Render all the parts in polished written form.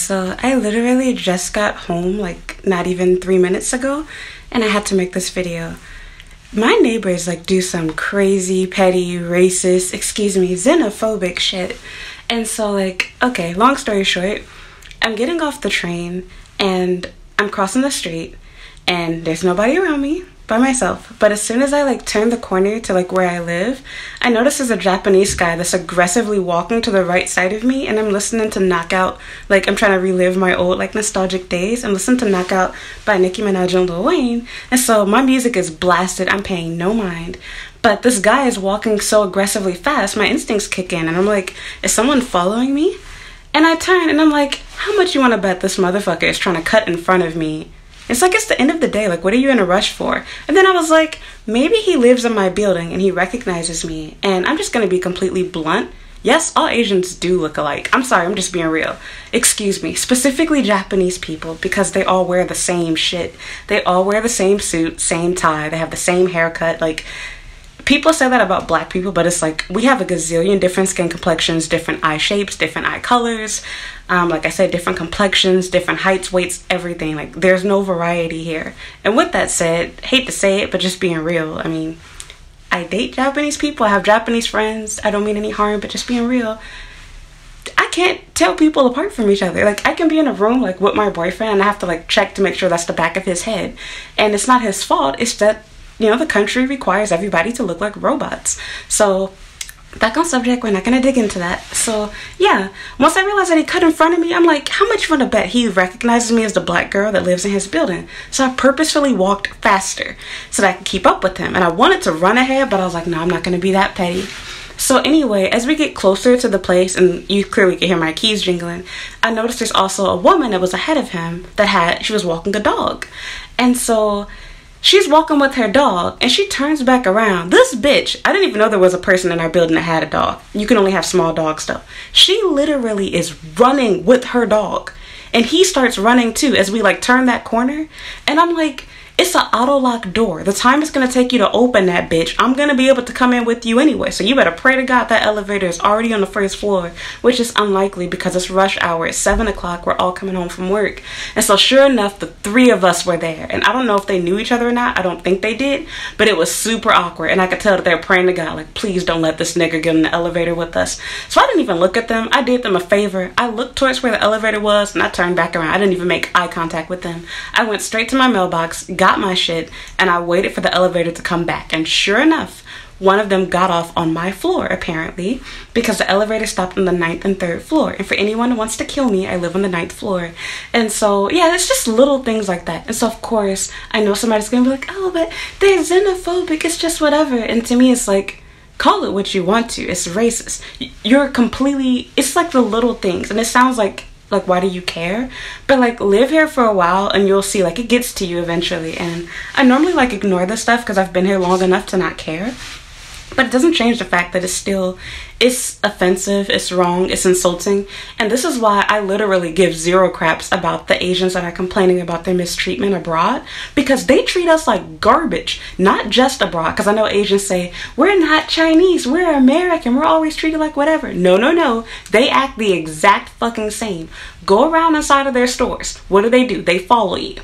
So I literally just got home like not even 3 minutes ago, and I had to make this video. My neighbors like do some crazy, petty, racist, excuse me, xenophobic shit. And so like, okay, long story short, I'm getting off the train and I'm crossing the street and there's nobody around me, by myself. But as soon as I like turn the corner to like where I live, I notice there's a Japanese guy that's aggressively walking to the right side of me, and I'm listening to Knockout. Like, I'm trying to relive my old like nostalgic days. I'm listening to Knockout by Nicki Minaj and Lil Wayne, and so my music is blasted. I'm paying no mind. But this guy is walking so aggressively fast, my instincts kick in, and I'm like, is someone following me? And I turn and I'm like, how much you want to bet this motherfucker is trying to cut in front of me? It's like, it's the end of the day. Like, what are you in a rush for? And then I was like, maybe he lives in my building and he recognizes me. And I'm just going to be completely blunt. Yes, all Asians do look alike. I'm sorry, I'm just being real. Excuse me. Specifically Japanese people, because they all wear the same shit. They all wear the same suit, same tie. They have the same haircut. Like, people say that about black people, but it's like, we have a gazillion different skin complexions, different eye shapes, different eye colors. Like I said, different complexions, different heights, weights, everything. Like, there's no variety here. And with that said, hate to say it, but just being real, I mean, I date Japanese people. I have Japanese friends. I don't mean any harm, but just being real, I can't tell people apart from each other. Like, I can be in a room like with my boyfriend and I have to like check to make sure that's the back of his head. And it's not his fault. It's that, you know, the country requires everybody to look like robots. So, back on subject, we're not gonna dig into that. So, yeah, once I realized that he cut in front of me, I'm like, how much you wanna bet he recognizes me as the black girl that lives in his building? So I purposefully walked faster so that I could keep up with him. And I wanted to run ahead, but I was like, no, I'm not gonna be that petty. So anyway, as we get closer to the place, and you clearly can hear my keys jingling, I noticed there's also a woman that was ahead of him she was walking a dog. And so she's walking with her dog, and she turns back around. This bitch, I didn't even know there was a person in our building that had a dog. You can only have small dogs, though. She literally is running with her dog, and he starts running too as we like turn that corner. And I'm like, it's an auto lock door. The time it's gonna take you to open that bitch, I'm gonna be able to come in with you anyway. So you better pray to God that elevator is already on the first floor, which is unlikely because it's rush hour. It's 7 o'clock. We're all coming home from work. And so sure enough, the three of us were there. And I don't know if they knew each other or not. I don't think they did, but it was super awkward. And I could tell that they were praying to God, like, please don't let this nigga get in the elevator with us. So I didn't even look at them. I did them a favor. I looked towards where the elevator was and I turned back around. I didn't even make eye contact with them. I went straight to my mailbox, got my shit, and I waited for the elevator to come back. And sure enough, one of them got off on my floor, apparently, because the elevator stopped on the 9th and 3rd floor. And for anyone who wants to kill me, I live on the 9th floor. And so, yeah, it's just little things like that. And so, of course, I know somebody's gonna be like, oh, but they're xenophobic, it's just whatever. And to me, it's like, call it what you want to. It's racist. You're completely, it's like the little things. And it sounds like, why do you care? But like, live here for a while and you'll see, like, it gets to you eventually. And I normally like ignore this stuff because I've been here long enough to not care, but it doesn't change the fact that it's offensive, it's wrong, it's insulting. And this is why I literally give zero craps about the Asians that are complaining about their mistreatment abroad, because they treat us like garbage. Not just abroad, because I know Asians say, we're not Chinese, we're American, we're always treated like whatever. No, no, no. They act the exact fucking same. Go around inside of their stores. What do? They follow you.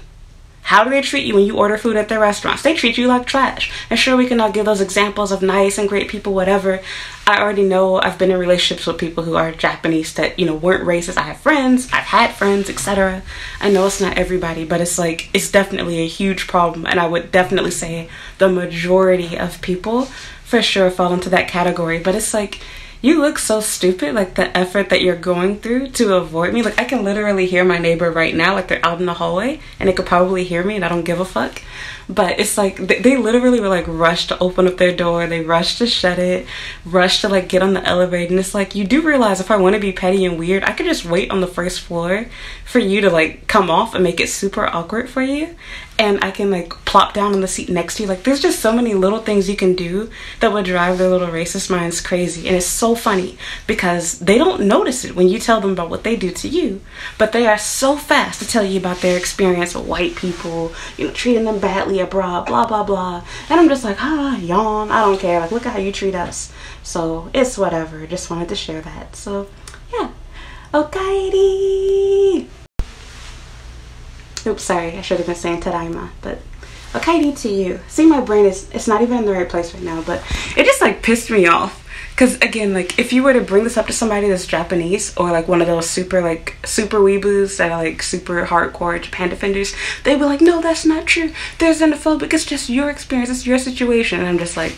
How do they treat you when you order food at their restaurants? They treat you like trash. And sure, we can all give those examples of nice and great people, whatever. I already know I've been in relationships with people who are Japanese that, you know, weren't racist. I have friends, I've had friends, etc. I know it's not everybody, but it's like, it's definitely a huge problem. And I would definitely say the majority of people for sure fall into that category. But it's like, you look so stupid, like the effort that you're going through to avoid me. Like, I can literally hear my neighbor right now, like they're out in the hallway and they could probably hear me and I don't give a fuck. But it's like, they literally were like rushed to open up their door. They rushed to shut it, rushed to like get on the elevator. And it's like, you do realize if I want to be petty and weird, I could just wait on the first floor for you to like come off and make it super awkward for you. And I can like plop down on the seat next to you. Like, there's just so many little things you can do that would drive their little racist minds crazy. And it's so funny because they don't notice it when you tell them about what they do to you, but they are so fast to tell you about their experience with white people, you know, treating them badly abroad, blah, blah, blah. And I'm just like, yawn, I don't care. Like, look at how you treat us. So it's whatever. Just wanted to share that. So yeah. Okay. Oops, sorry, I should have been saying tadaima, but okay to you. See, my brain it's not even in the right place right now, but it just like pissed me off. Because again, like if you were to bring this up to somebody that's Japanese or like one of those super weeboos that are like super hardcore Japan defenders, they'd be like, no, that's not true. They're xenophobic. It's just your experience. It's your situation. And I'm just like,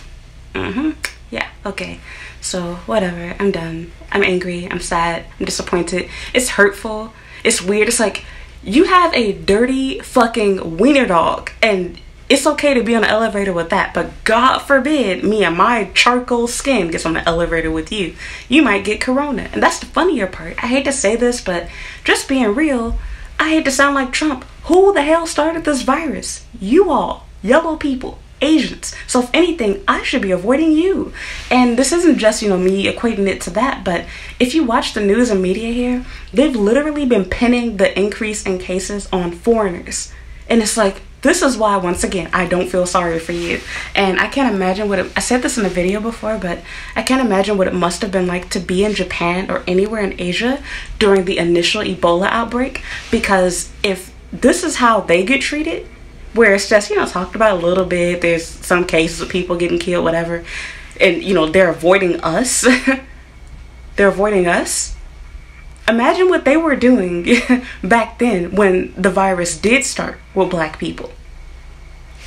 yeah, okay. So whatever. I'm done. I'm angry. I'm sad. I'm disappointed. It's hurtful. It's weird. It's like you have a dirty fucking wiener dog and it's okay to be on the elevator with that, but God forbid me and my charcoal skin gets on the elevator with you. You might get corona. And that's the funnier part. I hate to say this, but just being real, I hate to sound like Trump. Who the hell started this virus? You all. Yellow people. Asians. So if anything, I should be avoiding you. And this isn't just, you know, me equating it to that, but if you watch the news and media here, they've literally been pinning the increase in cases on foreigners. And it's like, this is why, once again, I don't feel sorry for you. And I can't imagine what I said this in a video before, but I can't imagine what it must have been like to be in Japan or anywhere in Asia during the initial Ebola outbreak. Because if this is how they get treated, where it's just, you know, talked about a little bit, there's some cases of people getting killed, whatever, and, you know, they're avoiding us. They're avoiding us. Imagine what they were doing back then when the virus did start with black people.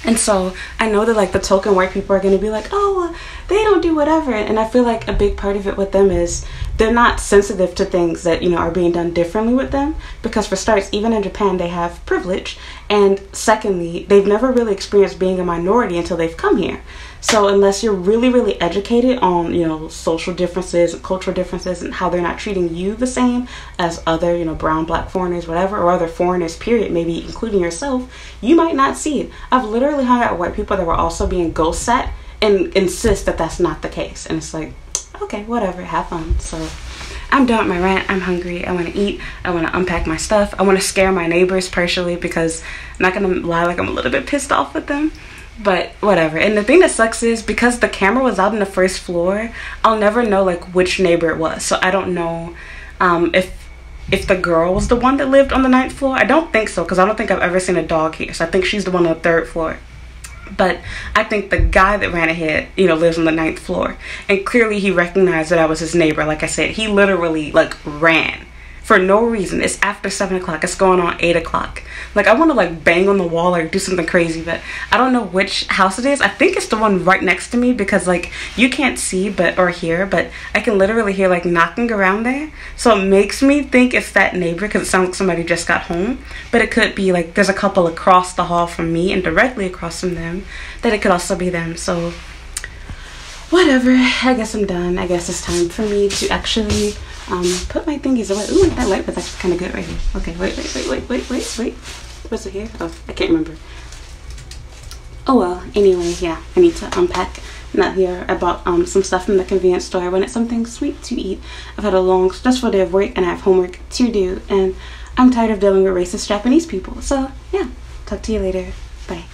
And so I know that like the token white people are going to be like, oh, well, they don't do whatever. And I feel like a big part of it with them is they're not sensitive to things that, you know, are being done differently with them. Because for starts, even in Japan, they have privilege. And secondly, they've never really experienced being a minority until they've come here. So unless you're really, really educated on, you know, social differences and cultural differences and how they're not treating you the same as other, you know, brown, black foreigners, whatever, or other foreigners, period, maybe including yourself, you might not see it. I've literally hung out with white people that were also being ghost set and insist that that's not the case. And it's like, okay, whatever, have fun. So I'm done with my rant. I'm hungry. I want to eat. I want to unpack my stuff. I want to scare my neighbors partially because I'm not going to lie, like I'm a little bit pissed off with them. But whatever. And the thing that sucks is because the camera was out on the first floor, I'll never know like which neighbor it was. So I don't know if the girl was the one that lived on the 9th floor. I don't think so, because I don't think I've ever seen a dog here. So I think she's the one on the 3rd floor. But I think the guy that ran ahead, you know, lives on the 9th floor. And clearly he recognized that I was his neighbor. Like I said, he literally like ran for no reason. It's after 7 o'clock. It's going on 8 o'clock. Like, I want to like bang on the wall or do something crazy, but I don't know which house it is. I think it's the one right next to me because like you can't see or hear, but I can literally hear like knocking around there. So it makes me think it's that neighbor because it sounds like somebody just got home. But it could be like there's a couple across the hall from me and directly across from them that it could also be them. So whatever. I guess I'm done. I guess it's time for me to actually put my thingies away. Ooh, that light was actually kind of good right here. Okay, wait. What's it here? Oh, I can't remember. Oh well, anyway, yeah, I need to unpack. Not here. I bought some stuff from the convenience store. I wanted something sweet to eat. I've had a long, stressful day of work and I have homework to do. And I'm tired of dealing with racist Japanese people. So, yeah, talk to you later. Bye.